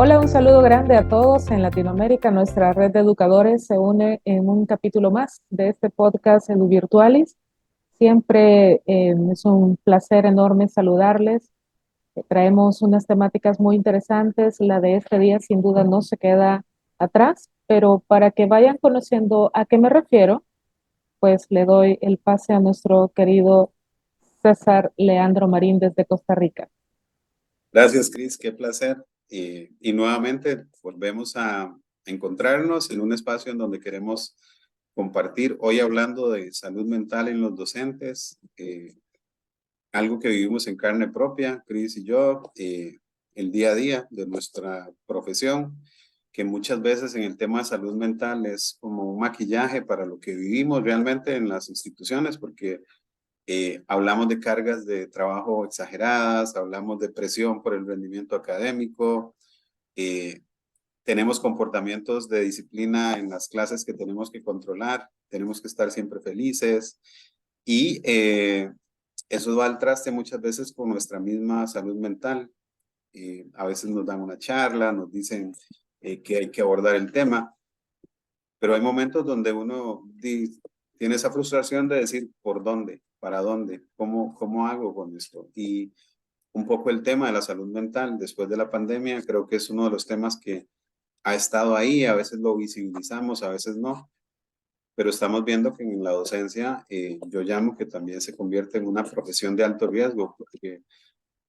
Hola, un saludo grande a todos en Latinoamérica. Nuestra red de educadores se une en un capítulo más de este podcast EduVirtualis. Siempre es un placer enorme saludarles. Traemos unas temáticas muy interesantes. La de este día sin duda no se queda atrás, pero para que vayan conociendo a qué me refiero, pues le doy el pase a nuestro querido César Leandro Marín desde Costa Rica. Gracias, Cris, qué placer. Y nuevamente volvemos a encontrarnos en un espacio en donde queremos compartir, hoy hablando de salud mental en los docentes, algo que vivimos en carne propia, Cris y yo, el día a día de nuestra profesión, que muchas veces en el tema de salud mental es como un maquillaje para lo que vivimos realmente en las instituciones, porque hablamos de cargas de trabajo exageradas, hablamos de presión por el rendimiento académico, eh, tenemos comportamientos de disciplina en las clases que tenemos que controlar, tenemos que estar siempre felices y eso va al traste muchas veces con nuestra misma salud mental. A veces nos dan una charla, nos dicen que hay que abordar el tema, pero hay momentos donde uno tiene esa frustración de decir, ¿por dónde? ¿Para dónde? ¿Cómo hago con esto? Y un poco el tema de la salud mental después de la pandemia, creo que es uno de los temas que ha estado ahí, a veces lo visibilizamos, a veces no, pero estamos viendo que en la docencia yo llamo que también se convierte en una profesión de alto riesgo, porque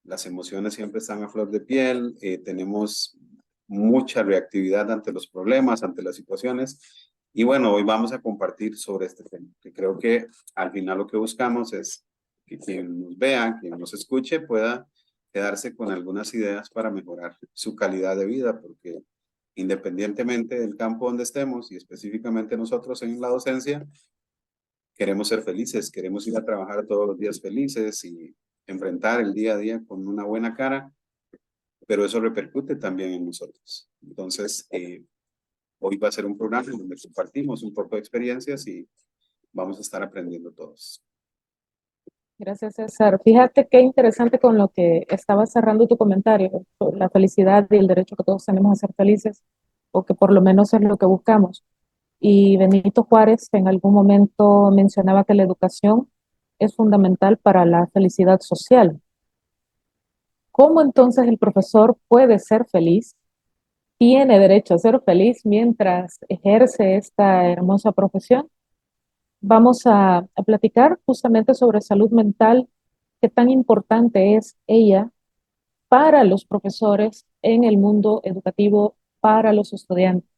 las emociones siempre están a flor de piel, tenemos mucha reactividad ante los problemas, ante las situaciones. Y bueno, hoy vamos a compartir sobre este tema, que creo que al final lo que buscamos es que quien nos vea, quien nos escuche, pueda quedarse con algunas ideas para mejorar su calidad de vida, porque independientemente del campo donde estemos y específicamente nosotros en la docencia, queremos ser felices, queremos ir a trabajar todos los días felices y enfrentar el día a día con una buena cara, pero eso repercute también en nosotros. Entonces, hoy va a ser un programa en donde compartimos un poco de experiencias y vamos a estar aprendiendo todos. Gracias, César. Fíjate qué interesante con lo que estaba cerrando tu comentario, sobre la felicidad y el derecho que todos tenemos a ser felices, o que por lo menos es lo que buscamos. Y Benito Juárez en algún momento mencionaba que la educación es fundamental para la felicidad social. ¿Cómo entonces el profesor puede ser feliz? ¿Tiene derecho a ser feliz mientras ejerce esta hermosa profesión? Vamos a platicar justamente sobre salud mental, qué tan importante es ella para los profesores en el mundo educativo, para los estudiantes.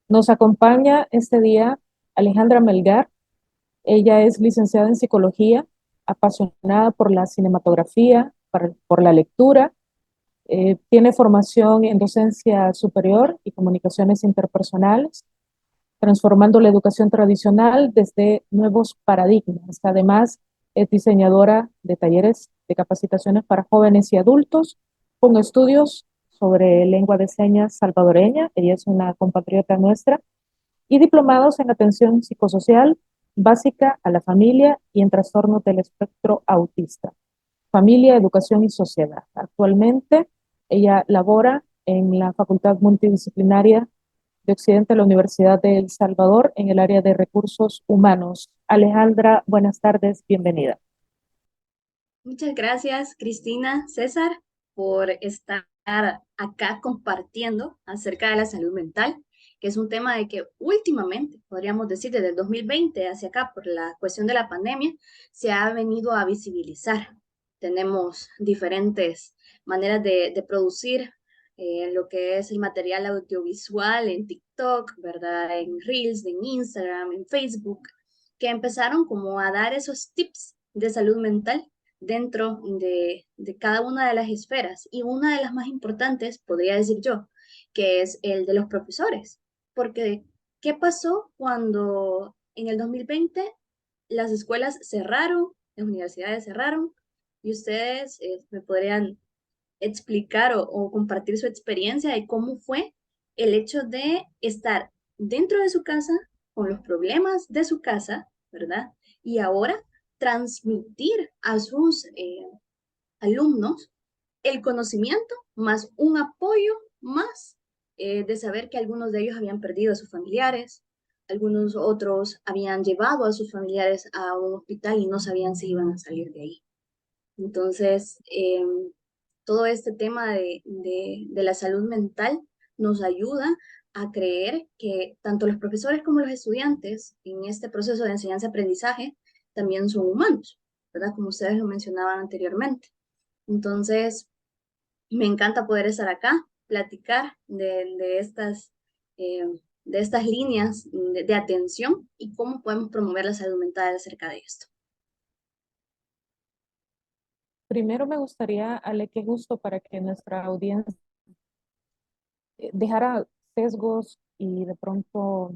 Nos acompaña este día Alejandra Melgar. Ella es licenciada en psicología, apasionada por la cinematografía, por la lectura. Tiene formación en docencia superior y comunicaciones interpersonales, transformando la educación tradicional desde nuevos paradigmas. Además, es diseñadora de talleres de capacitaciones para jóvenes y adultos con estudios sobre lengua de señas salvadoreña. Ella es una compatriota nuestra y diplomados en atención psicosocial básica a la familia y en trastornos del espectro autista. Familia, Educación y Sociedad. Actualmente ella labora en la Facultad Multidisciplinaria de Occidente de la Universidad de El Salvador en el área de recursos humanos. Alejandra, buenas tardes, bienvenida. Muchas gracias, Cristina, César, por estar acá compartiendo acerca de la salud mental, que es un tema de que últimamente, podríamos decir desde el 2020 hacia acá, por la cuestión de la pandemia, se ha venido a visibilizar. Tenemos diferentes maneras de producir lo que es el material audiovisual en TikTok, ¿verdad? En Reels, en Instagram, en Facebook, que empezaron como a dar esos tips de salud mental dentro de cada una de las esferas. Y una de las más importantes, podría decir yo, que es el de los profesores. Porque, ¿qué pasó cuando en el 2020 las escuelas cerraron, las universidades cerraron? Y ustedes me podrían explicar o compartir su experiencia de cómo fue el hecho de estar dentro de su casa, con los problemas de su casa, ¿verdad? Y ahora transmitir a sus alumnos el conocimiento más un apoyo más de saber que algunos de ellos habían perdido a sus familiares, algunos otros habían llevado a sus familiares a un hospital y no sabían si iban a salir de ahí. Entonces, todo este tema de la salud mental nos ayuda a creer que tanto los profesores como los estudiantes en este proceso de enseñanza-aprendizaje también son humanos, ¿verdad? Como ustedes lo mencionaban anteriormente. Entonces, me encanta poder estar acá, platicar eh, de estas líneas de atención y cómo podemos promover la salud mental acerca de esto. Primero me gustaría, Ale, qué gusto para que nuestra audiencia dejara sesgos y de pronto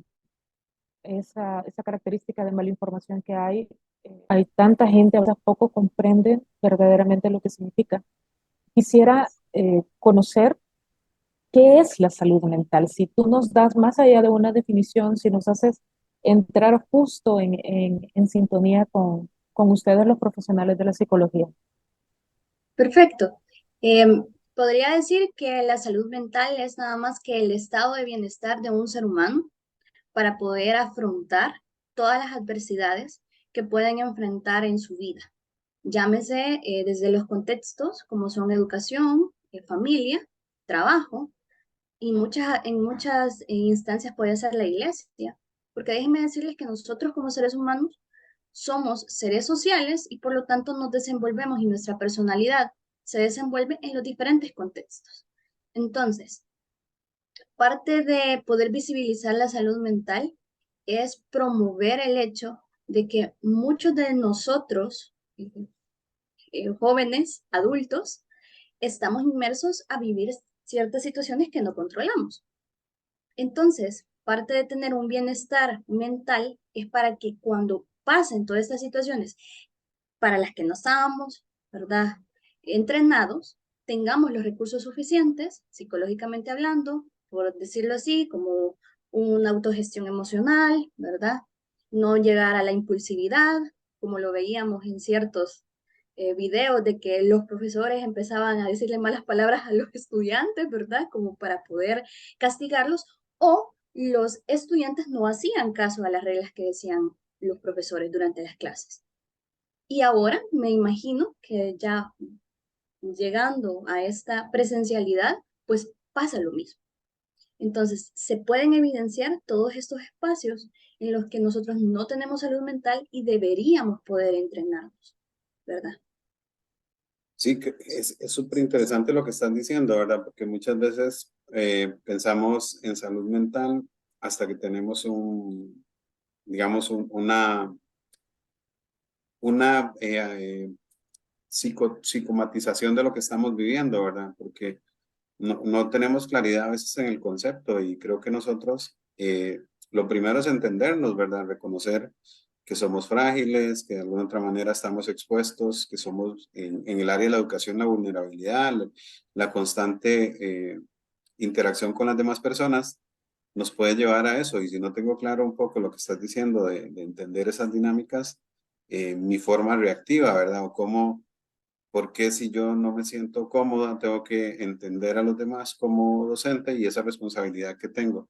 esa característica de mala información que hay. Hay tanta gente, a veces poco comprenden verdaderamente lo que significa. Quisiera conocer qué es la salud mental. Si tú nos das más allá de una definición, si nos haces entrar justo en sintonía con ustedes, los profesionales de la psicología. Perfecto. Podría decir que la salud mental es nada más que el estado de bienestar de un ser humano para poder afrontar todas las adversidades que pueden enfrentar en su vida. Llámese desde los contextos como son educación, familia, trabajo y en muchas instancias puede ser la iglesia. Porque déjenme decirles que nosotros como seres humanos somos seres sociales y por lo tanto nos desenvolvemos y nuestra personalidad se desenvuelve en los diferentes contextos. Entonces, parte de poder visibilizar la salud mental es promover el hecho de que muchos de nosotros, jóvenes, adultos, estamos inmersos a vivir ciertas situaciones que no controlamos. Entonces, parte de tener un bienestar mental es para que cuando pasen todas estas situaciones para las que no estábamos, ¿verdad? Entrenados, tengamos los recursos suficientes, psicológicamente hablando, por decirlo así, como una autogestión emocional, ¿verdad? No llegar a la impulsividad, como lo veíamos en ciertos videos de que los profesores empezaban a decirle malas palabras a los estudiantes, ¿verdad? Como para poder castigarlos, o los estudiantes no hacían caso a las reglas que decían los profesores durante las clases. Y ahora me imagino que ya llegando a esta presencialidad, pues pasa lo mismo. Entonces, se pueden evidenciar todos estos espacios en los que nosotros no tenemos salud mental y deberíamos poder entrenarnos, ¿verdad? Sí, que es súper interesante lo que están diciendo, ¿verdad? Porque muchas veces pensamos en salud mental hasta que tenemos digamos, una psicomatización de lo que estamos viviendo, ¿verdad? Porque no tenemos claridad a veces en el concepto y creo que nosotros lo primero es entendernos, ¿verdad? Reconocer que somos frágiles, que de alguna otra manera estamos expuestos, que somos en el área de la educación la vulnerabilidad, la constante interacción con las demás personas nos puede llevar a eso. Y si no tengo claro un poco lo que estás diciendo de entender esas dinámicas, mi forma reactiva, ¿verdad? O cómo, por qué si yo no me siento cómoda, tengo que entender a los demás como docente y esa responsabilidad que tengo.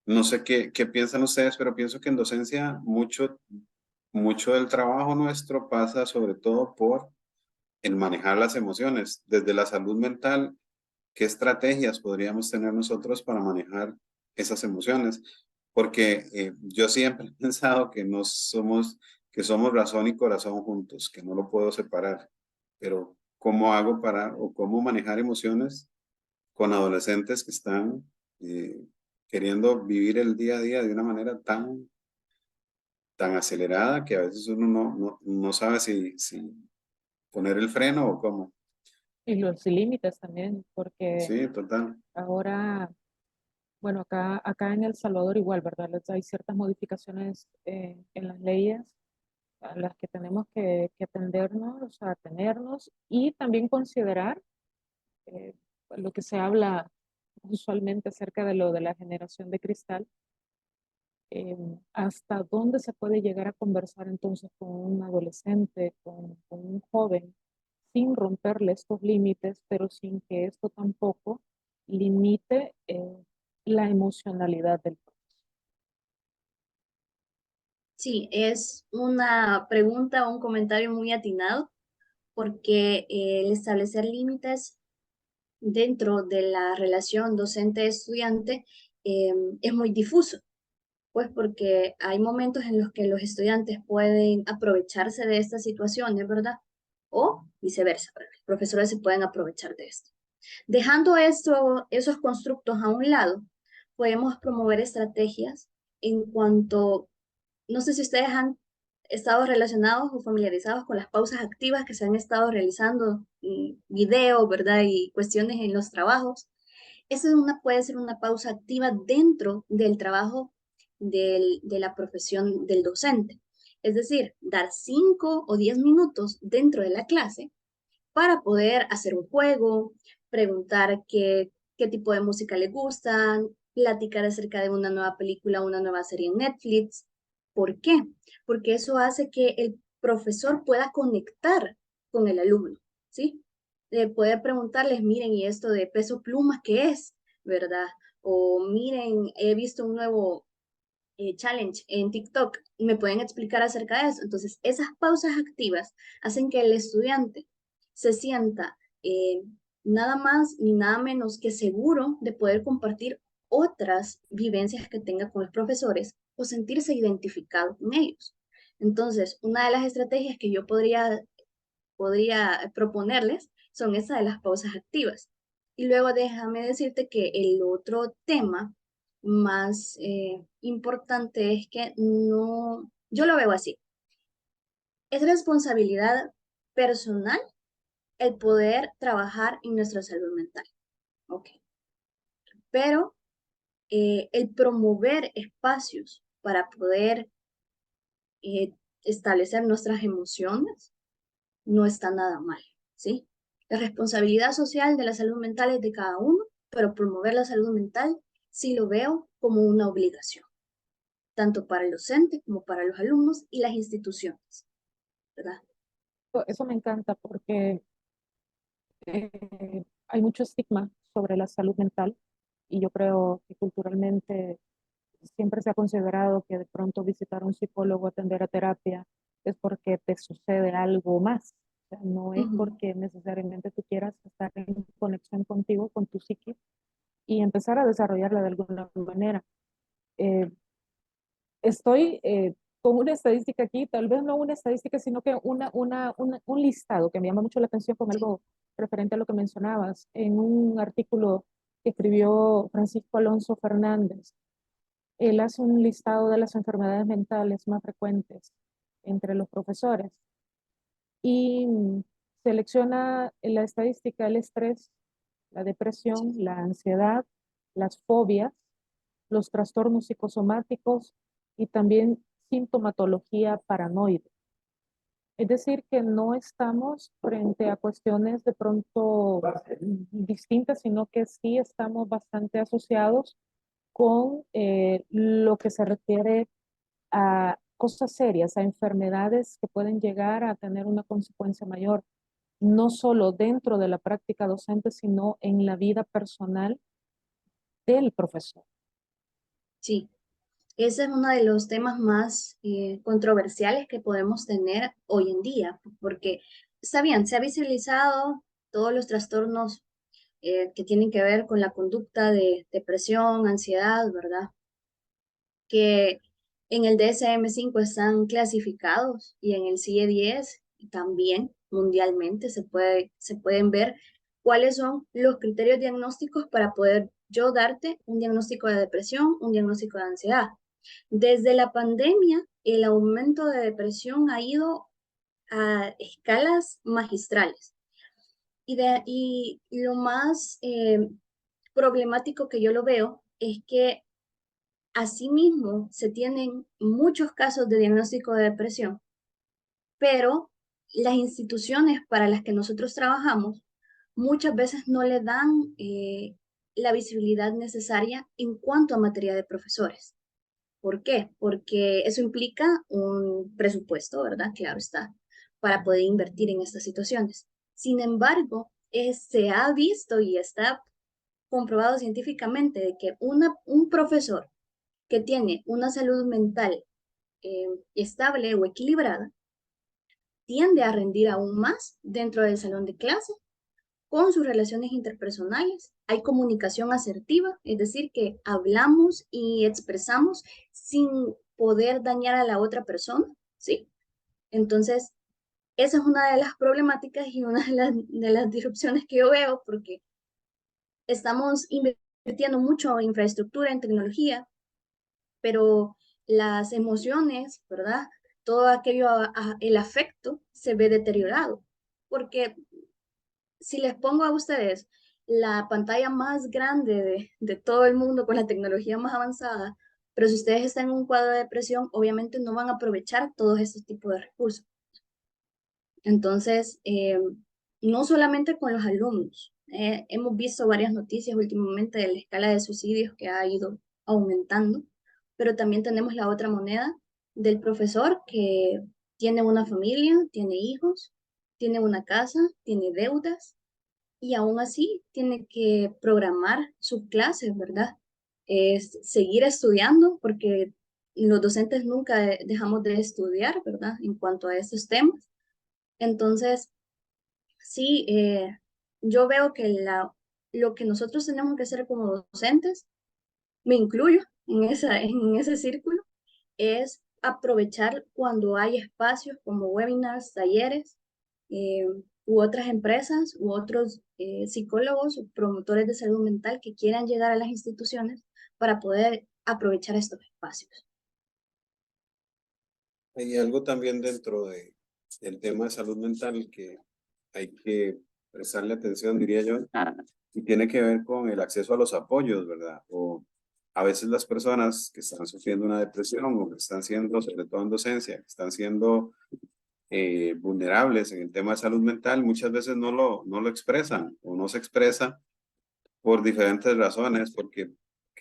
No sé qué piensan ustedes, pero pienso que en docencia mucho del trabajo nuestro pasa sobre todo por el manejar las emociones. Desde la salud mental, ¿qué estrategias podríamos tener nosotros para manejar esas emociones? Porque yo siempre he pensado que no somos, que somos razón y corazón juntos, que no lo puedo separar. Pero ¿cómo hago para o cómo manejar emociones con adolescentes que están eh, queriendo vivir el día a día de una manera tan acelerada que a veces uno no sabe si poner el freno o cómo? Y los límites también, porque Sí, total. ahora, bueno, acá en El Salvador igual, ¿verdad? Hay ciertas modificaciones en las leyes a las que tenemos que atendernos, o sea, atenernos y también considerar eh, lo que se habla usualmente acerca de lo de la generación de cristal, hasta dónde se puede llegar a conversar entonces con un adolescente, con un joven, sin romperle estos límites, pero sin que esto tampoco limite la emocionalidad del proceso. Sí, es una pregunta o un comentario muy atinado porque el establecer límites dentro de la relación docente-estudiante es muy difuso, pues porque hay momentos en los que los estudiantes pueden aprovecharse de estas situaciones, ¿verdad? O viceversa, ¿verdad? Los profesores se pueden aprovechar de esto. Dejando esos constructos a un lado, podemos promover estrategias en cuanto, no sé si ustedes han estado relacionados o familiarizados con las pausas activas que se han estado realizando, videos, ¿verdad? Y cuestiones en los trabajos. Puede ser una pausa activa dentro del trabajo de la profesión del docente. Es decir, dar 5 o 10 minutos dentro de la clase para poder hacer un juego, preguntar qué tipo de música le gustan, platicar acerca de una nueva película o una nueva serie en Netflix. ¿Por qué? Porque eso hace que el profesor pueda conectar con el alumno, ¿sí? De poder preguntarles, miren, ¿y esto de Peso Pluma qué es? ¿Verdad? O miren, he visto un nuevo challenge en TikTok, ¿me pueden explicar acerca de eso? Entonces, esas pausas activas hacen que el estudiante se sienta nada más ni nada menos que seguro de poder compartir otras vivencias que tenga con los profesores o sentirse identificado con ellos. Entonces, una de las estrategias que yo podría proponerles son esas de las pausas activas. Y luego déjame decirte que el otro tema más importante es que no, yo lo veo así, es responsabilidad personal el poder trabajar en nuestra salud mental, ¿ok? Pero el promover espacios para poder eh, establecer nuestras emociones no está nada mal, ¿sí? La responsabilidad social de la salud mental es de cada uno, pero promover la salud mental sí lo veo como una obligación, tanto para el docente como para los alumnos y las instituciones, ¿verdad? Eso me encanta porque hay mucho estigma sobre la salud mental y yo creo que culturalmente siempre se ha considerado que de pronto visitar a un psicólogo, atender a terapia, es porque te sucede algo más. O sea, no es Ujú. porque necesariamente tú quieras estar en conexión contigo, con tu psique, y empezar a desarrollarla de alguna manera. Eh, Estoy con una estadística aquí, tal vez no una estadística, sino que un listado que me llama mucho la atención con Sí, algo referente a lo que mencionabas, en un artículo que escribió Francisco Alonso Fernández. Él hace un listado de las enfermedades mentales más frecuentes entre los profesores y selecciona en la estadística el estrés, la depresión, la ansiedad, las fobias, los trastornos psicosomáticos y también sintomatología paranoide. Es decir, que no estamos frente a cuestiones de pronto distintas, sino que sí estamos bastante asociados con lo que se refiere a cosas serias, a enfermedades que pueden llegar a tener una consecuencia mayor, no solo dentro de la práctica docente, sino en la vida personal del profesor. sí. Ese es uno de los temas más controversiales que podemos tener hoy en día, porque está bien, se ha visibilizado todos los trastornos que tienen que ver con la conducta de depresión, ansiedad, ¿verdad? Que en el DSM-5 están clasificados y en el CIE-10 también mundialmente se pueden ver cuáles son los criterios diagnósticos para poder yo darte un diagnóstico de depresión, un diagnóstico de ansiedad. Desde la pandemia, el aumento de depresión ha ido a escalas magistrales. Y lo más problemático que yo lo veo es que asimismo se tienen muchos casos de diagnóstico de depresión, pero las instituciones para las que nosotros trabajamos muchas veces no le dan la visibilidad necesaria en cuanto a materia de profesores. ¿Por qué? Porque eso implica un presupuesto, ¿verdad? Claro está, para poder invertir en estas situaciones. Sin embargo, se ha visto y está comprobado científicamente de que un profesor que tiene una salud mental estable o equilibrada tiende a rendir aún más dentro del salón de clase con sus relaciones interpersonales. Hay comunicación asertiva, es decir, que hablamos y expresamos sin poder dañar a la otra persona, ¿sí? Entonces, esa es una de las problemáticas y una de las disrupciones que yo veo, porque estamos invirtiendo mucho en infraestructura, en tecnología, pero las emociones, ¿verdad? Todo aquello, el afecto se ve deteriorado, porque si les pongo a ustedes la pantalla más grande de todo el mundo con la tecnología más avanzada, pero si ustedes están en un cuadro de depresión, obviamente no van a aprovechar todos estos tipos de recursos. Entonces, no solamente con los alumnos, hemos visto varias noticias últimamente de la escala de suicidios que ha ido aumentando, pero también tenemos la otra moneda del profesor que tiene una familia, tiene hijos, tiene una casa, tiene deudas y aún así tiene que programar sus clases, ¿verdad? Es seguir estudiando porque los docentes nunca dejamos de estudiar, ¿verdad? En cuanto a estos temas. Entonces, sí, yo veo que lo que nosotros tenemos que hacer como docentes, me incluyo en ese círculo, es aprovechar cuando hay espacios como webinars, talleres, eh, u otras empresas, u otros psicólogos o promotores de salud mental que quieran llegar a las instituciones para poder aprovechar estos espacios. Hay algo también dentro del tema de salud mental que hay que prestarle atención, diría yo, y tiene que ver con el acceso a los apoyos, ¿verdad? O a veces las personas que están sufriendo una depresión o que están siendo, sobre todo en docencia, que están siendo vulnerables en el tema de salud mental, muchas veces no lo expresan o no se expresa por diferentes razones, porque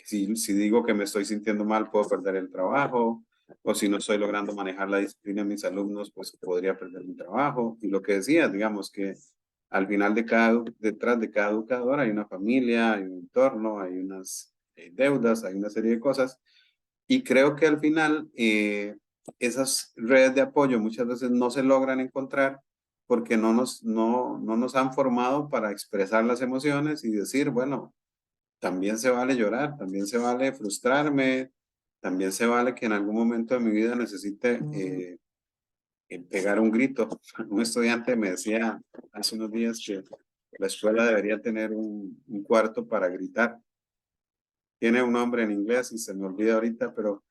si digo que me estoy sintiendo mal, puedo perder el trabajo, o si no estoy logrando manejar la disciplina de mis alumnos, pues podría perder mi trabajo. Y lo que decía, digamos que al final detrás de cada educador hay una familia, hay un entorno, hay unas deudas, hay una serie de cosas. Y creo que al final esas redes de apoyo muchas veces no se logran encontrar porque no nos han formado para expresar las emociones y decir, bueno, también se vale llorar, también se vale frustrarme, también se vale que en algún momento de mi vida necesite pegar un grito. Un estudiante me decía hace unos días que la escuela debería tener un cuarto para gritar. Tiene un nombre en inglés y se me olvida ahorita, pero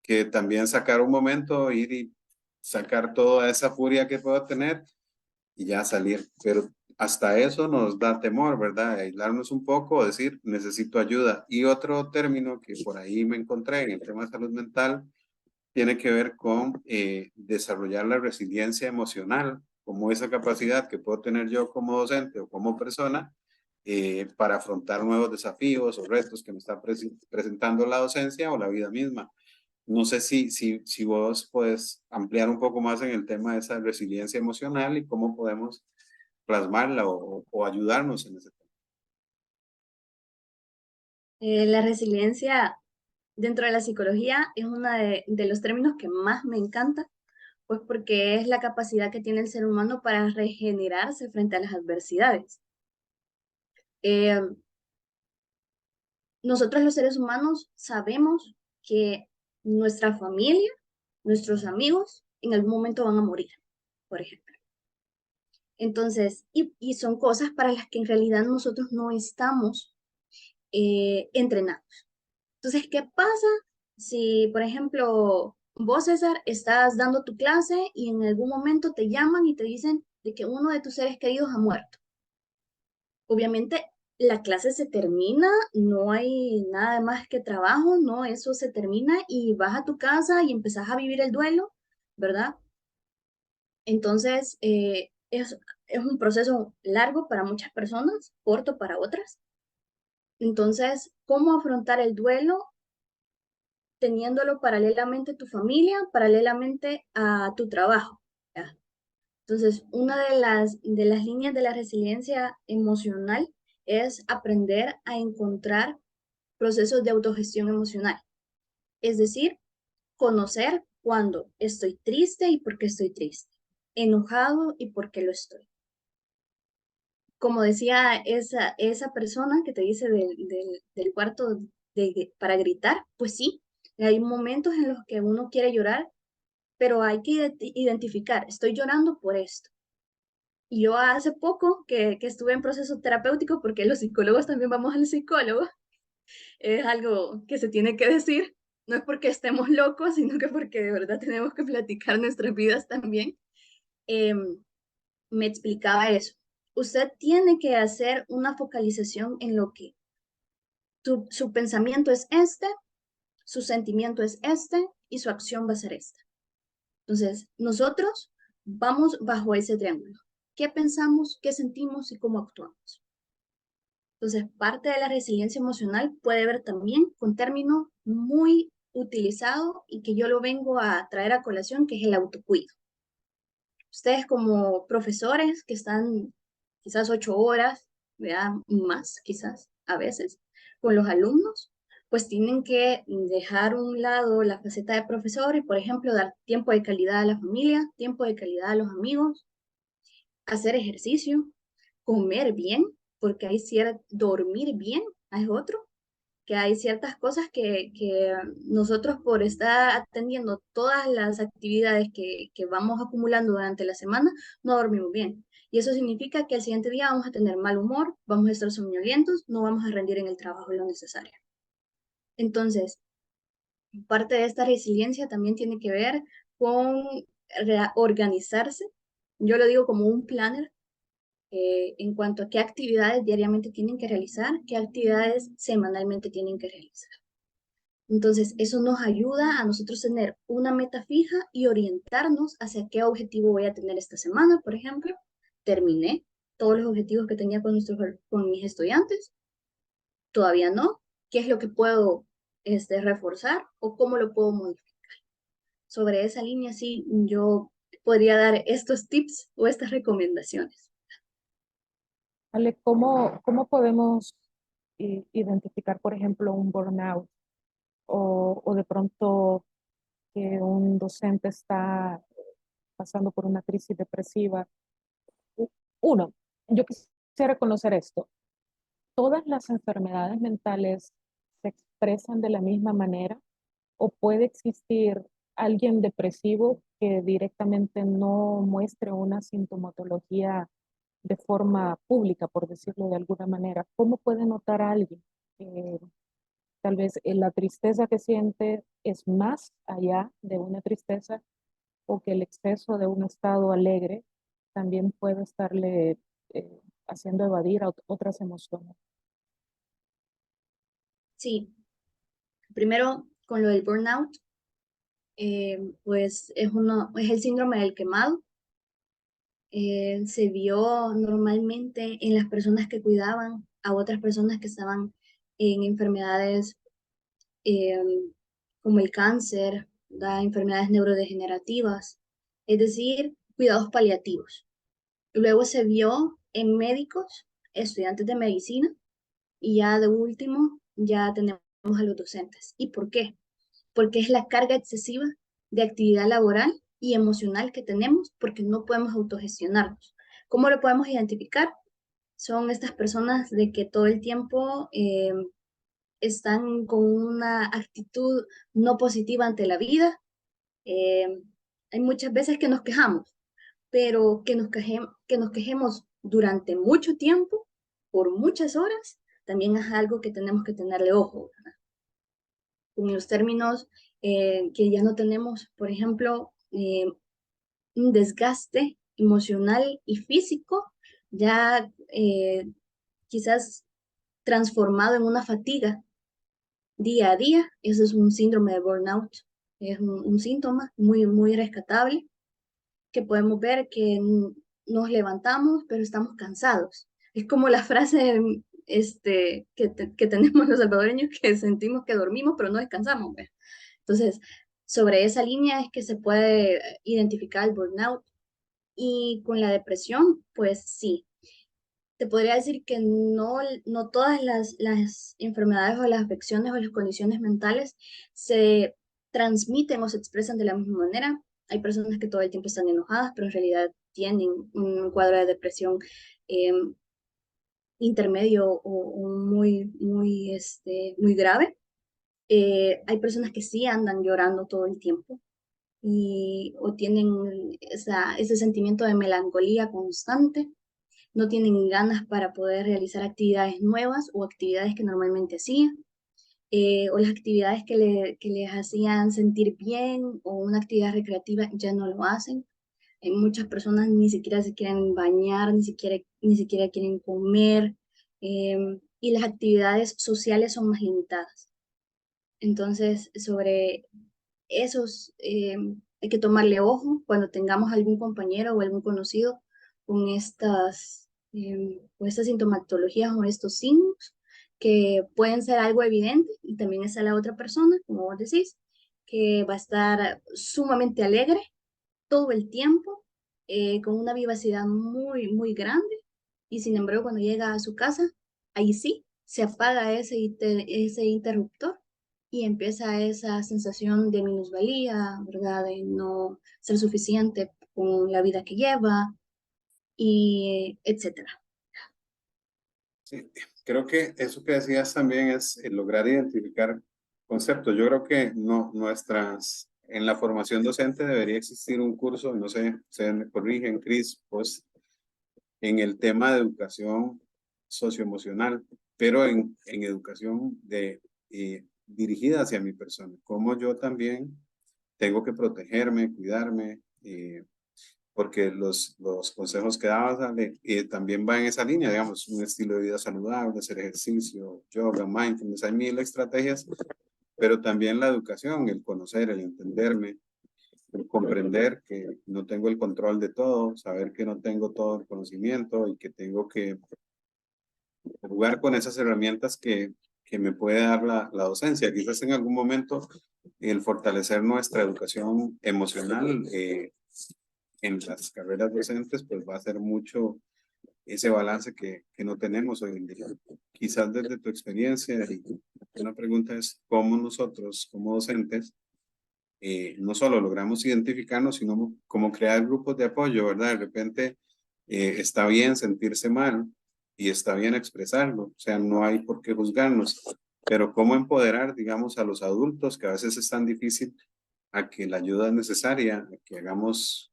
que también sacar un momento, ir y sacar toda esa furia que puedo tener y ya salir. Pero hasta eso nos da temor, ¿verdad? Aislarnos un poco, decir, necesito ayuda. Y otro término que por ahí me encontré en el tema de salud mental tiene que ver con desarrollar la resiliencia emocional, como esa capacidad que puedo tener yo como docente o como persona para afrontar nuevos desafíos o retos que me está presentando la docencia o la vida misma. No sé si vos puedes ampliar un poco más en el tema de esa resiliencia emocional y cómo podemos plasmarla o ayudarnos en ese tema. La resiliencia dentro de la psicología es uno de los términos que más me encanta, pues porque es la capacidad que tiene el ser humano para regenerarse frente a las adversidades. Eh, Nosotros los seres humanos sabemos que nuestra familia, nuestros amigos, en algún momento van a morir, por ejemplo. Entonces, y son cosas para las que en realidad nosotros no estamos entrenados. Entonces, ¿qué pasa si, por ejemplo, vos, César, estás dando tu clase y en algún momento te llaman y te dicen de que uno de tus seres queridos ha muerto? Obviamente, la clase se termina, no hay nada más que trabajo, no, eso se termina y vas a tu casa y empezás a vivir el duelo, ¿verdad? Entonces, es un proceso largo para muchas personas, corto para otras. Entonces, ¿cómo afrontar el duelo teniéndolo paralelamente a tu familia, paralelamente a tu trabajo? Entonces, una de las líneas de la resiliencia emocional es aprender a encontrar procesos de autogestión emocional. Es decir, conocer cuando estoy triste y por qué estoy triste, enojado y por qué lo estoy. Como decía esa persona que te dice del cuarto para gritar, pues sí, hay momentos en los que uno quiere llorar, pero hay que identificar, estoy llorando por esto. Y yo hace poco que estuve en proceso terapéutico, porque los psicólogos también vamos al psicólogo, es algo que se tiene que decir, no es porque estemos locos, sino que porque de verdad tenemos que platicar nuestras vidas también. Me explicaba eso. Usted tiene que hacer una focalización en lo que su pensamiento es este, su sentimiento es este y su acción va a ser esta. Entonces, nosotros vamos bajo ese triángulo. ¿Qué pensamos, qué sentimos y cómo actuamos? Entonces, parte de la resiliencia emocional puede ver también con término muy utilizado y que yo lo vengo a traer a colación, que es el autocuido. Ustedes como profesores que están quizás 8 horas, ¿verdad? Más quizás a veces, con los alumnos, pues tienen que dejar a un lado la faceta de profesor y, por ejemplo, dar tiempo de calidad a la familia, tiempo de calidad a los amigos, hacer ejercicio, comer bien, porque hay cierto, dormir bien, es otro, que hay ciertas cosas que nosotros por estar atendiendo todas las actividades que vamos acumulando durante la semana, no dormimos bien. Y eso significa que al siguiente día vamos a tener mal humor, vamos a estar somnolientos, no vamos a rendir en el trabajo lo necesario. Entonces, parte de esta resiliencia también tiene que ver con organizarse. Yo lo digo como un planner, en cuanto a qué actividades diariamente tienen que realizar, qué actividades semanalmente tienen que realizar. Entonces, eso nos ayuda a nosotros tener una meta fija y orientarnos hacia qué objetivo voy a tener esta semana, por ejemplo. Terminé todos los objetivos que tenía con mis estudiantes. Todavía no. ¿Qué es lo que puedo reforzar o cómo lo puedo modificar? Sobre esa línea, sí, yo podría dar estos tips o estas recomendaciones. Ale, ¿cómo podemos identificar, por ejemplo, un burnout o de pronto que un docente está pasando por una crisis depresiva? Uno, yo quisiera conocer esto. ¿Todas las enfermedades mentales se expresan de la misma manera o puede existir alguien depresivo que directamente no muestre una sintomatología de forma pública, por decirlo de alguna manera? ¿Cómo puede notar a alguien que tal vez la tristeza que siente es más allá de una tristeza o que el exceso de un estado alegre también puede estarle haciendo evadir a otras emociones? Sí, primero con lo del burnout, pues es el síndrome del quemado. Se vio normalmente en las personas que cuidaban a otras personas que estaban en enfermedades eh, como el cáncer, enfermedades neurodegenerativas, es decir, cuidados paliativos. Luego se vio en médicos, estudiantes de medicina, y ya de último ya tenemos a los docentes. ¿Y por qué? Porque es la carga excesiva de actividad laboral y emocional que tenemos porque no podemos autogestionarnos. ¿Cómo lo podemos identificar? Son estas personas de que todo el tiempo están con una actitud no positiva ante la vida. Eh, Hay muchas veces que nos quejamos, pero que nos quejemos durante mucho tiempo, por muchas horas, también es algo que tenemos que tenerle ojo, ¿verdad? En los términos que ya no tenemos, por ejemplo, un desgaste emocional y físico, ya quizás transformado en una fatiga día a día. Eso es un síndrome de burnout, es un síntoma muy, muy rescatable, que podemos ver que nos levantamos, pero estamos cansados. Es como la frase que tenemos los salvadoreños, que sentimos que dormimos, pero no descansamos, ¿ve? Entonces, sobre esa línea es que se puede identificar el burnout. Y con la depresión, pues sí, te podría decir que no todas las enfermedades o las afecciones o las condiciones mentales se transmiten o se expresan de la misma manera. Hay personas que todo el tiempo están enojadas, pero en realidad tienen un cuadro de depresión eh, intermedio o muy grave. Hay personas que sí andan llorando todo el tiempo o tienen ese sentimiento de melancolía constante, no tienen ganas para poder realizar actividades nuevas o actividades que normalmente hacían, o las actividades que les hacían sentir bien o una actividad recreativa ya no lo hacen. Hay muchas personas ni siquiera se quieren bañar, ni siquiera quieren comer, y las actividades sociales son más limitadas. Entonces, sobre esos hay que tomarle ojo cuando tengamos algún compañero o algún conocido con estas sintomatologías o estos signos que pueden ser algo evidente, y también está la otra persona, como vos decís, que va a estar sumamente alegre todo el tiempo, con una vivacidad muy grande, y sin embargo cuando llega a su casa, ahí sí, se apaga ese interruptor y empieza esa sensación de minusvalía, ¿verdad? De no ser suficiente con la vida que lleva, y etcétera. Sí, creo que eso que decías también es lograr identificar conceptos. Yo creo que no, en la formación docente debería existir un curso, no sé, ustedes me corrigen, Cris, pues en el tema de educación socioemocional, pero en educación dirigida hacia mi persona, cómo yo también tengo que protegerme, cuidarme, porque los consejos que dabas Ale, también va en esa línea, digamos, un estilo de vida saludable, hacer ejercicio, yoga, mindfulness, hay mil estrategias, pero también la educación, el conocer, el entenderme, el comprender que no tengo el control de todo, saber que no tengo todo el conocimiento y que tengo que jugar con esas herramientas que me puede dar la docencia. Quizás en algún momento el fortalecer nuestra educación emocional en las carreras docentes, pues va a ser mucho ese balance que no tenemos hoy en día. Quizás desde tu experiencia, y una pregunta es, ¿cómo nosotros como docentes no solo logramos identificarnos, sino como crear grupos de apoyo, ¿verdad? De repente está bien sentirse mal y está bien expresarlo, o sea, no hay por qué juzgarnos, pero cómo empoderar, digamos, a los adultos, que a veces es tan difícil, a que la ayuda es necesaria, a que hagamos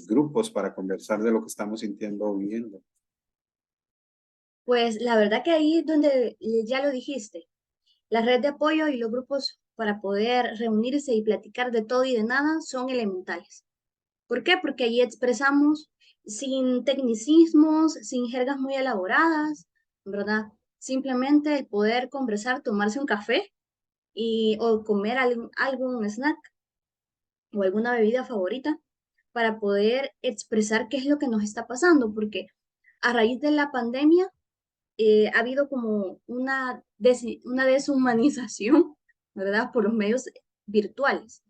grupos para conversar de lo que estamos sintiendo o viviendo. Pues la verdad que ahí es donde ya lo dijiste, la red de apoyo y los grupos para poder reunirse y platicar de todo y de nada son elementales. ¿Por qué? Porque allí expresamos sin tecnicismos, sin jergas muy elaboradas, ¿verdad? Simplemente el poder conversar, tomarse un café o comer algún snack o alguna bebida favorita para poder expresar qué es lo que nos está pasando, porque a raíz de la pandemia ha habido como una deshumanización, ¿verdad? Por los medios virtuales.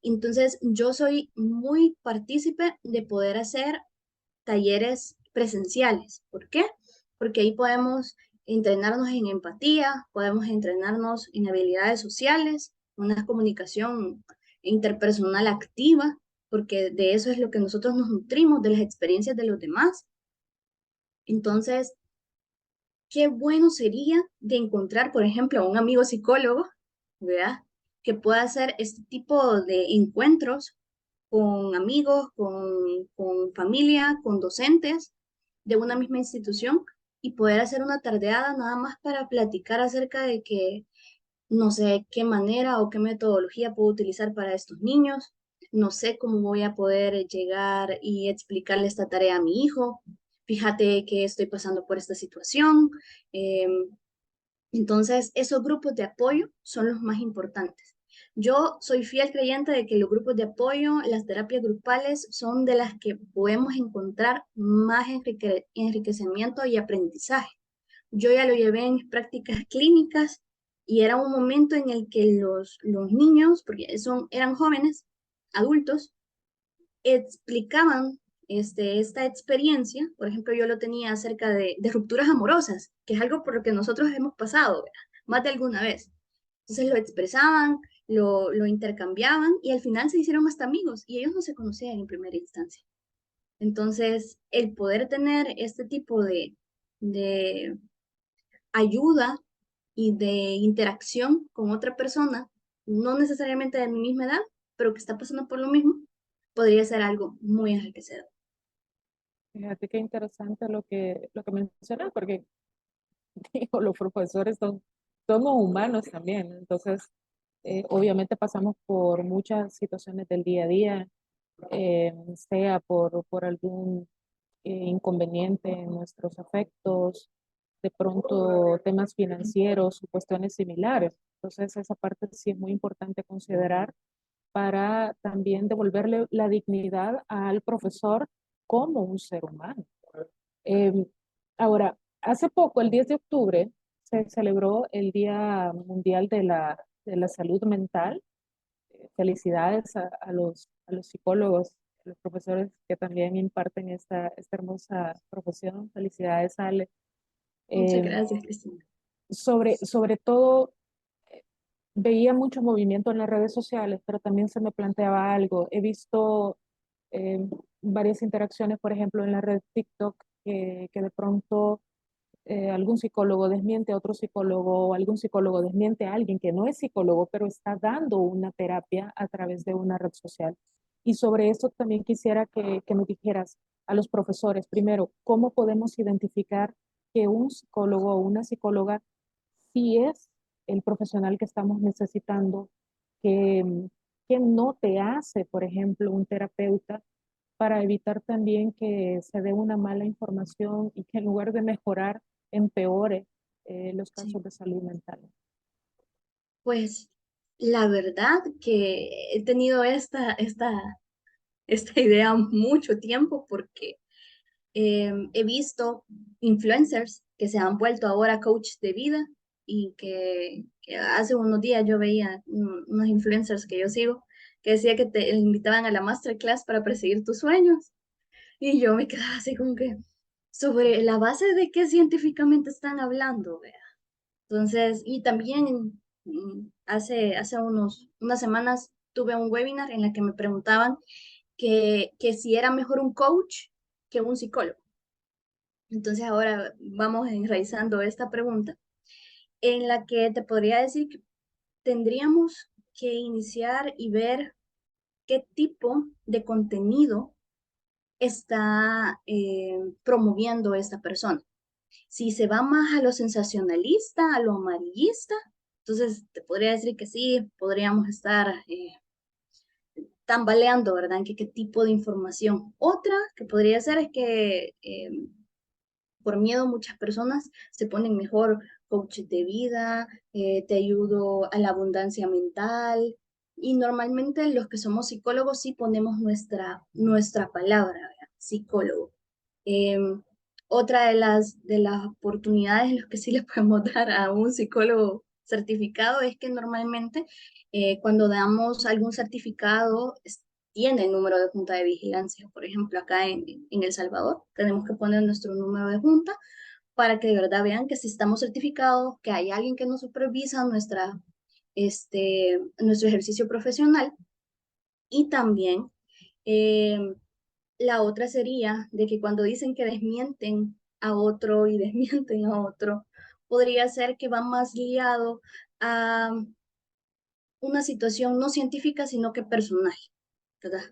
Entonces, yo soy muy partícipe de poder hacer talleres presenciales. ¿Por qué? Porque ahí podemos entrenarnos en empatía, podemos entrenarnos en habilidades sociales, una comunicación interpersonal activa, porque de eso es lo que nosotros nos nutrimos, de las experiencias de los demás. Entonces, qué bueno sería de encontrar, por ejemplo, a un amigo psicólogo, ¿verdad? Que pueda hacer este tipo de encuentros con amigos, con familia, con docentes de una misma institución, y poder hacer una tardeada nada más para platicar acerca de que no sé qué manera o qué metodología puedo utilizar para estos niños, no sé cómo voy a poder llegar y explicarle esta tarea a mi hijo, fíjate que estoy pasando por esta situación. Eh, entonces, esos grupos de apoyo son los más importantes. Yo soy fiel creyente de que los grupos de apoyo, las terapias grupales, son de las que podemos encontrar más enriquecimiento y aprendizaje. Yo ya lo llevé en mis prácticas clínicas, y era un momento en el que los niños, porque eran jóvenes, adultos, explicaban esta experiencia, por ejemplo, yo lo tenía acerca de rupturas amorosas, que es algo por lo que nosotros hemos pasado, ¿verdad? Más de alguna vez. Entonces lo expresaban, lo intercambiaban y al final se hicieron hasta amigos y ellos no se conocían en primera instancia. Entonces, el poder tener este tipo de ayuda y de interacción con otra persona, no necesariamente de mi misma edad, pero que está pasando por lo mismo, podría ser algo muy enriquecedor. Fíjate qué interesante lo que mencionas, porque digo, los profesores somos humanos también, entonces obviamente pasamos por muchas situaciones del día a día, sea por algún inconveniente en nuestros afectos, de pronto temas financieros o cuestiones similares. Entonces esa parte sí es muy importante considerar para también devolverle la dignidad al profesor como un ser humano. Eh, Ahora, hace poco, el 10 de octubre, se celebró el Día Mundial de la Salud Mental. Felicidades a los psicólogos, a los profesores que también imparten esta hermosa profesión. Felicidades, Ale. Muchas Eh, gracias, Cristina. sobre todo, veía mucho movimiento en las redes sociales, pero también se me planteaba algo. He visto eh, varias interacciones, por ejemplo, en la red TikTok, que de pronto algún psicólogo desmiente a otro psicólogo o algún psicólogo desmiente a alguien que no es psicólogo, pero está dando una terapia a través de una red social. Y sobre eso también quisiera que me dijeras a los profesores, primero, ¿cómo podemos identificar que un psicólogo o una psicóloga sí es el profesional que estamos necesitando, que, que no te hace, por ejemplo, un terapeuta, para evitar también que se dé una mala información y que en lugar de mejorar, empeore los Sí. casos de salud mental? Pues la verdad que he tenido esta idea mucho tiempo porque he visto influencers que se han vuelto ahora coach de vida y que hace unos días yo veía unos influencers que yo sigo que decía que te invitaban a la masterclass para perseguir tus sueños y yo me quedaba así como que sobre la base de qué científicamente están hablando, vea. Entonces, y también hace unas semanas tuve un webinar en la que me preguntaban que si era mejor un coach que un psicólogo. Entonces ahora vamos enraizando esta pregunta en la que te podría decir que tendríamos que iniciar y ver qué tipo de contenido está promoviendo esta persona. Si se va más a lo sensacionalista, a lo amarillista, entonces te podría decir que sí, podríamos estar tambaleando, ¿verdad? En qué tipo de información. Otra que podría ser es que por miedo muchas personas se ponen mejor coach de vida, te ayudo a la abundancia mental. Y normalmente los que somos psicólogos sí ponemos nuestra palabra, ¿verdad? Psicólogo. Eh, Otra de las oportunidades en las que sí le podemos dar a un psicólogo certificado es que normalmente cuando damos algún certificado tiene el número de junta de vigilancia. Por ejemplo, acá en El Salvador tenemos que poner nuestro número de junta para que de verdad vean que si estamos certificados, que hay alguien que nos supervisa nuestro ejercicio profesional. Y también eh, la otra sería de que cuando dicen que desmienten a otro y desmienten a otro, podría ser que va más liado a una situación no científica, sino que personal, ¿verdad?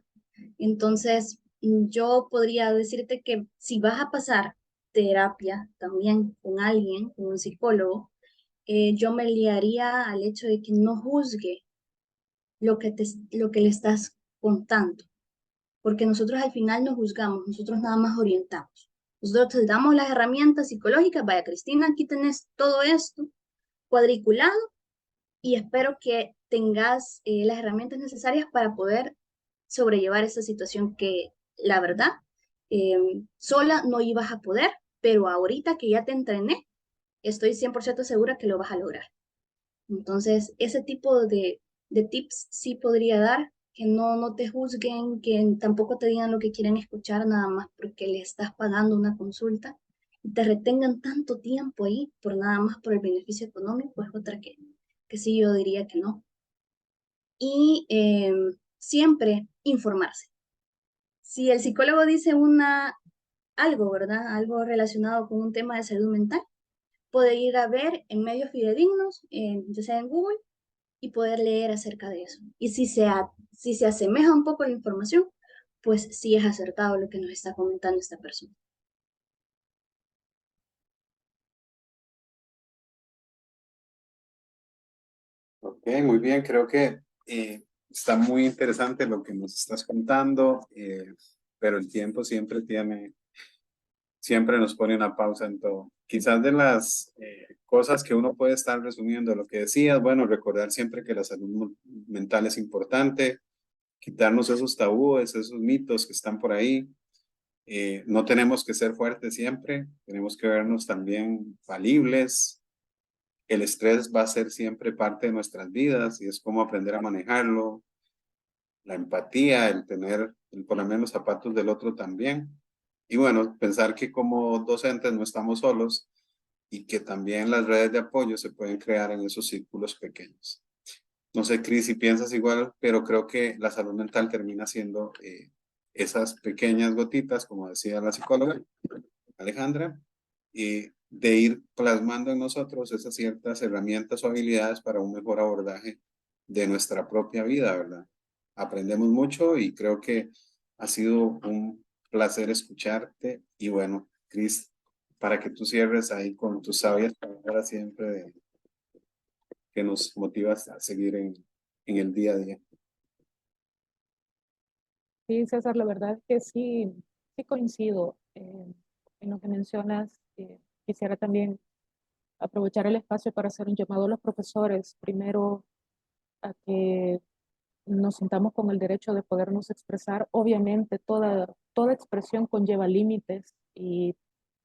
Entonces, yo podría decirte que si vas a pasar terapia también con alguien, con un psicólogo, yo me liaría al hecho de que no juzgue lo que le estás contando, porque nosotros al final no juzgamos, nosotros nada más orientamos. Nosotros te damos las herramientas psicológicas, vaya Cristina, aquí tenés todo esto cuadriculado y espero que tengas las herramientas necesarias para poder sobrellevar esa situación que la verdad eh, sola no ibas a poder, pero ahorita que ya te entrené, estoy 100% segura que lo vas a lograr. Entonces, ese tipo de tips sí podría dar que no te juzguen, que tampoco te digan lo que quieren escuchar nada más porque le estás pagando una consulta y te retengan tanto tiempo ahí por nada más por el beneficio económico, es otra que sí yo diría que no. Y siempre informarse. Si el psicólogo dice algo, ¿verdad? Algo relacionado con un tema de salud mental, poder ir a ver en medios fidedignos, ya sea en Google, y poder leer acerca de eso. Y si se asemeja un poco la información, pues sí es acertado lo que nos está comentando esta persona. Ok, muy bien, creo que está muy interesante lo que nos estás contando, pero el tiempo siempre nos pone una pausa en todo. Quizás de las cosas que uno puede estar resumiendo lo que decías, bueno, recordar siempre que la salud mental es importante, quitarnos esos tabúes, esos mitos que están por ahí. No tenemos que ser fuertes siempre, tenemos que vernos también falibles. El estrés va a ser siempre parte de nuestras vidas y es como aprender a manejarlo, la empatía, el tener, el ponerme en los zapatos del otro también. Y bueno, pensar que como docentes no estamos solos y que también las redes de apoyo se pueden crear en esos círculos pequeños. No sé, Cris, si piensas igual, pero creo que la salud mental termina siendo esas pequeñas gotitas, como decía la psicóloga Alejandra, y de ir plasmando en nosotros esas ciertas herramientas o habilidades para un mejor abordaje de nuestra propia vida, ¿verdad? Aprendemos mucho y creo que ha sido un placer escucharte y bueno, Cris, para que tú cierres ahí con tus sabias palabras siempre que nos motivas a seguir en el día a día. Sí, César, la verdad que sí, sí coincido en lo que mencionas. Quisiera también aprovechar el espacio para hacer un llamado a los profesores, primero a que nos sintamos con el derecho de podernos expresar. Obviamente, toda expresión conlleva límites y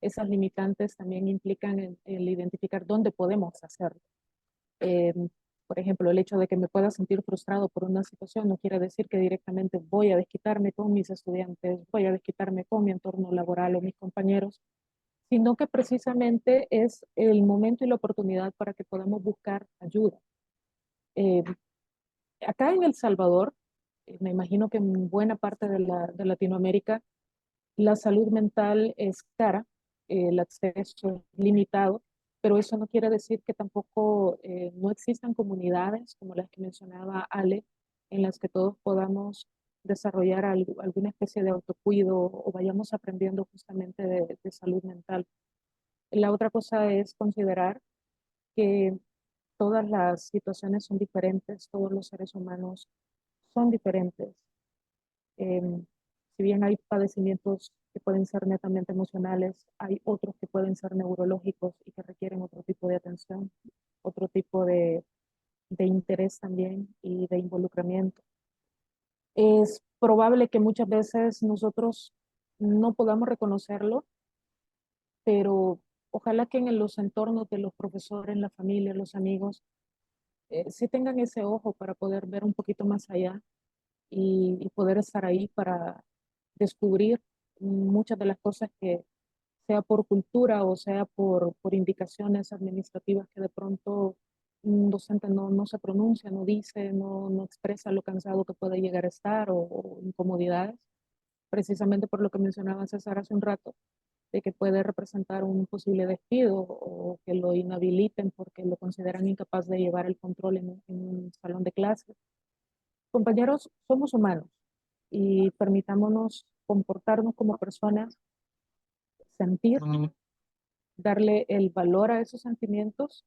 esas limitantes también implican el identificar dónde podemos hacerlo. Eh, por ejemplo, el hecho de que me pueda sentir frustrado por una situación no quiere decir que directamente voy a desquitarme con mis estudiantes, voy a desquitarme con mi entorno laboral o mis compañeros, sino que precisamente es el momento y la oportunidad para que podamos buscar ayuda. Eh, Acá en El Salvador, me imagino que en buena parte de Latinoamérica, la salud mental es cara, el acceso es limitado, pero eso no quiere decir que tampoco no existan comunidades como las que mencionaba Ale, en las que todos podamos desarrollar alguna especie de autocuido o vayamos aprendiendo justamente de salud mental. La otra cosa es considerar que todas las situaciones son diferentes, todos los seres humanos son diferentes. Em, si bien hay padecimientos que pueden ser netamente emocionales, hay otros que pueden ser neurológicos y que requieren otro tipo de atención, otro tipo de interés también y de involucramiento. Es probable que muchas veces nosotros no podamos reconocerlo, pero ojalá que en los entornos de los profesores, la familia, los amigos, sí tengan ese ojo para poder ver un poquito más allá y poder estar ahí para descubrir muchas de las cosas que, sea por cultura o sea por indicaciones administrativas que de pronto un docente no se pronuncia, no dice, no expresa lo cansado que puede llegar a estar o incomodidades, precisamente por lo que mencionaba César hace un rato, de que puede representar un posible despido o que lo inhabiliten porque lo consideran incapaz de llevar el control en un salón de clases. Compañeros, somos humanos y permitámonos comportarnos como personas, sentir, darle el valor a esos sentimientos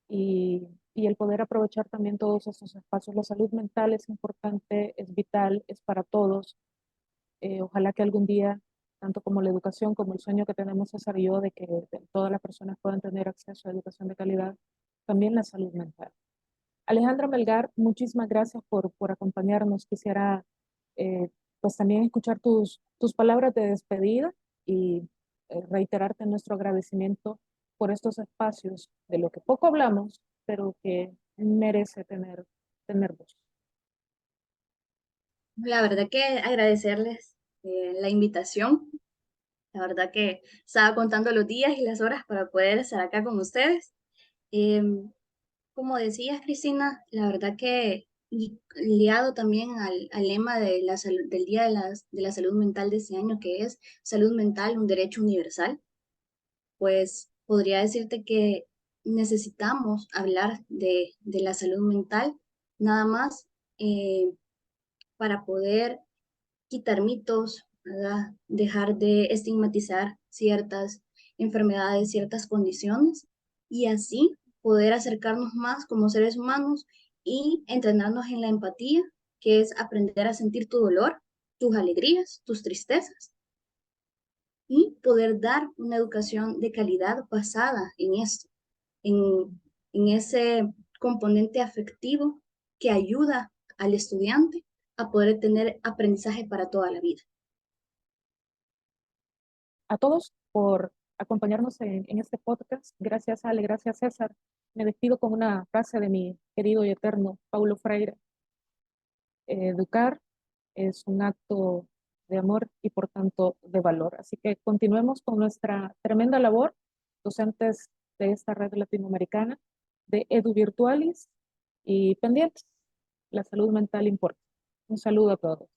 y el poder aprovechar también todos esos espacios. La salud mental es importante, es vital, es para todos. Ojalá que algún día, tanto como la educación, como el sueño que tenemos César y yo, de que todas las personas puedan tener acceso a educación de calidad, también la salud mental. Alejandra Melgar, muchísimas gracias por acompañarnos. Quisiera pues también escuchar tus palabras de despedida y reiterarte nuestro agradecimiento por estos espacios de lo que poco hablamos, pero que merece tener voz. La verdad que agradecerles la invitación. La verdad que estaba contando los días y las horas para poder estar acá con ustedes. Em, Como decías, Cristina, la verdad que y liado también al lema de del Día de la Salud Mental de este año, que es salud mental, un derecho universal, pues podría decirte que necesitamos hablar de la salud mental nada más eh, para poder quitar mitos, ¿verdad? Dejar de estigmatizar ciertas enfermedades, ciertas condiciones y así poder acercarnos más como seres humanos y entrenarnos en la empatía, que es aprender a sentir tu dolor, tus alegrías, tus tristezas y poder dar una educación de calidad basada en esto, en ese componente afectivo que ayuda al estudiante a poder tener aprendizaje para toda la vida. A todos por acompañarnos en este podcast. Gracias, Ale, gracias, César. Me despido con una frase de mi querido y eterno Paulo Freire. Educar es un acto de amor y por tanto de valor. Así que continuemos con nuestra tremenda labor, docentes de esta red latinoamericana de Edu Virtualis y pendientes. La salud mental importa. Un saludo a todos.